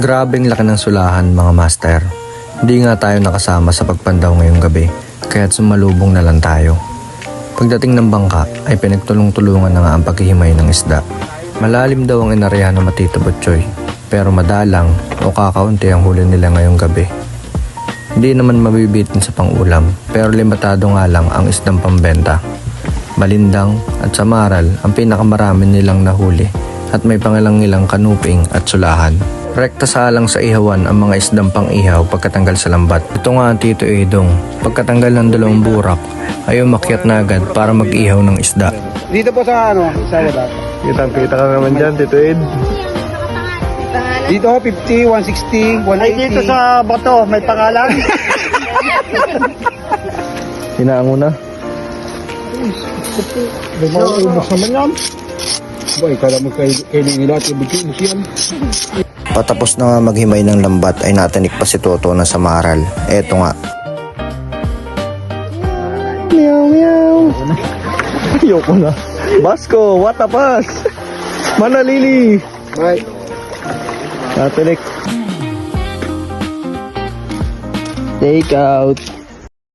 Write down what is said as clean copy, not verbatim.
Grabeng laki ng sulahan mga master. Hindi nga tayo nakasama sa pagpandaw ngayong gabi, kaya't sumalubong na lang tayo. Pagdating ng bangka ay pinagtulong-tulungan na nga ang paghihimay ng isda. Malalim daw ang inarehan ng Matito Butchoy, pero madalang o kakaunti ang huli nila ngayong gabi. Hindi naman mabibitin sa pangulam, pero limitado nga lang ang isdang pambenta. Balindang at samaral ang pinakamarami nilang nahuli at may pangilang-ilang kanuping at sulahan. Rekta salang sa ihawan ang mga isdang pang-ihaw pagkatanggal sa lambat. Ito nga ang Tito Edong. Pagkatanggal ng dalawang burak ay umakyat na agad para mag-ihaw ng isda. Dito po sa sa labas. Kitang-kita ka naman dyan, Tito Ed. Dito 50, 160, 180. Ay, dito sa bato, may pangalan. Hinaango na. Ubos naman yan. Boy, kala mo kay nila at ibig yan. Patapos na nga maghimay ng lambat ay natanik pa si Toto na sa maral. Eto nga. Meow meow. Ayoko na. Basko, what a pass. Manalili. Bye. Natanik. Take out.